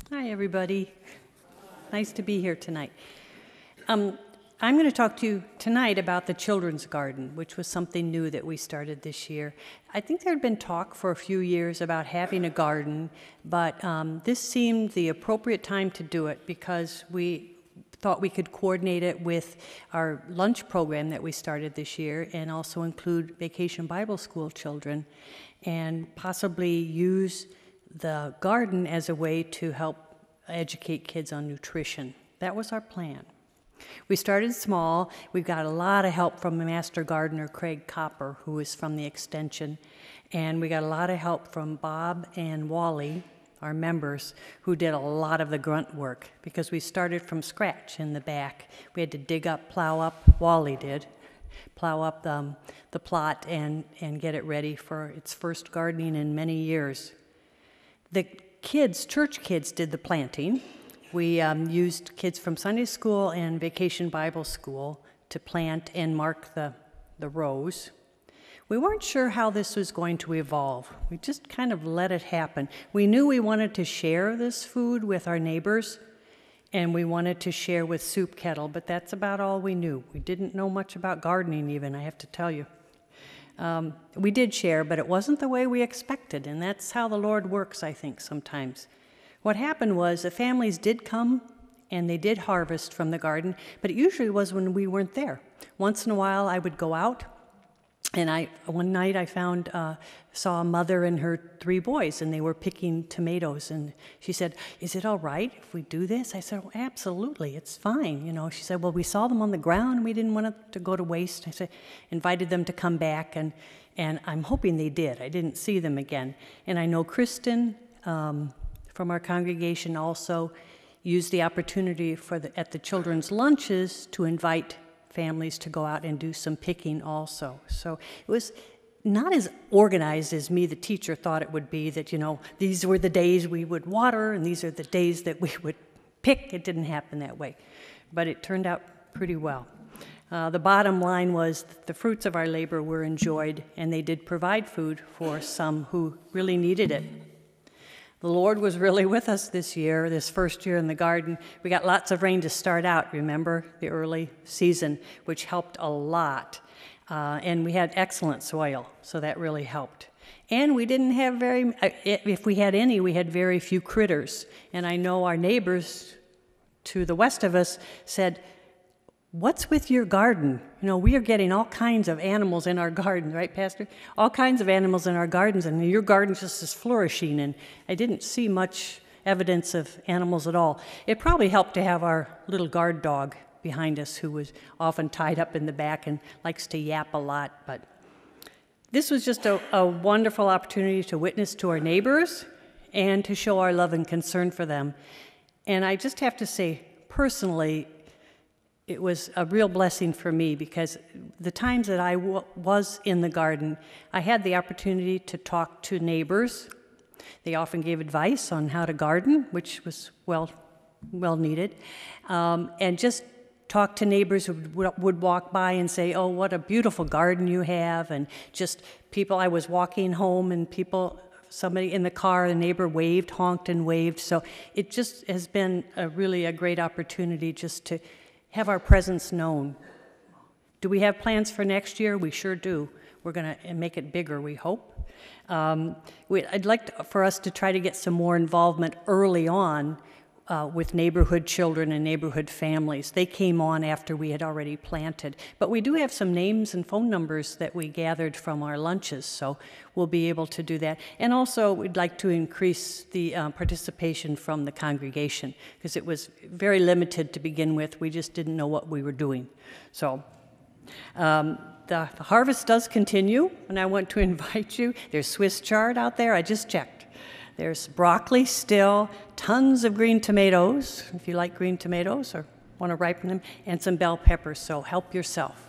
Hi, everybody. Nice to be here tonight. I'm going to talk to you tonight about the Children's Garden, which was something new that we started this year. I think there had been talk for a few years about having a garden, but this seemed the appropriate time to do it because we thought we could coordinate it with our lunch program that we started this year and also include Vacation Bible School children and possibly use the garden as a way to help educate kids on nutrition. That was our plan. We started small. We got a lot of help from the master gardener, Craig Copper, who is from the extension, and we got a lot of help from Bob and Wally, our members, who did a lot of the grunt work because we started from scratch in the back. We had to dig up, plow up, Wally did, plow up the plot and get it ready for its first gardening in many years. The kids, church kids, did the planting. We used kids from Sunday school and Vacation Bible School to plant and mark the rows. We weren't sure how this was going to evolve. We just kind of let it happen. We knew we wanted to share this food with our neighbors, and we wanted to share with Soup Kettle, but that's about all we knew. We didn't know much about gardening even, I have to tell you. We did share, but it wasn't the way we expected, and that's how the Lord works, I think, sometimes. What happened was the families did come, and they did harvest from the garden, but it usually was when we weren't there. Once in a while, I would go out, and one night I saw a mother and her 3 boys, and they were picking tomatoes, and she said, "Is it all right if we do this?" I said, "Oh, absolutely, it's fine." She said, "Well, we saw them on the ground, and we didn't want it to go to waste." I said, invited them to come back, and I'm hoping they did. I didn't see them again. And I know Kristen from our congregation also used the opportunity at the children's lunches to invite families to go out and do some picking also. So it was not as organized as me, the teacher, thought it would be, that, these were the days we would water and these are the days that we would pick. It didn't happen that way, but it turned out pretty well. The bottom line was that the fruits of our labor were enjoyed, and they did provide food for some who really needed it. The Lord was really with us this year, this first year in the garden. We got lots of rain to start out, remember, the early season, which helped a lot. And we had excellent soil, so that really helped. And we didn't have if we had any, we had very few critters. And I know our neighbors to the west of us said, "What's with your garden? We are getting all kinds of animals in our gardens," right, Pastor? All kinds of animals in our gardens, and your garden just is flourishing. And I didn't see much evidence of animals at all. It probably helped to have our little guard dog behind us, who was often tied up in the back and likes to yap a lot. But this was just a wonderful opportunity to witness to our neighbors and to show our love and concern for them. And I just have to say, personally, it was a real blessing for me because the times that I was in the garden, I had the opportunity to talk to neighbors. They often gave advice on how to garden, which was well needed, and just talk to neighbors who would walk by and say, "Oh, what a beautiful garden you have," and just people. I was walking home and somebody in the car, a neighbor waved, honked and waved. So it just has been really a great opportunity just to have our presence known. Do we have plans for next year? We sure do. We're going to make it bigger, we hope. I'd like for us to try to get some more involvement early on with neighborhood children and neighborhood families. They came on after we had already planted. But we do have some names and phone numbers that we gathered from our lunches, so we'll be able to do that. And also, we'd like to increase the participation from the congregation, because it was very limited to begin with. We just didn't know what we were doing. So the harvest does continue, and I want to invite you. There's Swiss chard out there. I just checked. There's broccoli still, tons of green tomatoes, if you like green tomatoes or want to ripen them, and some bell peppers, so help yourself.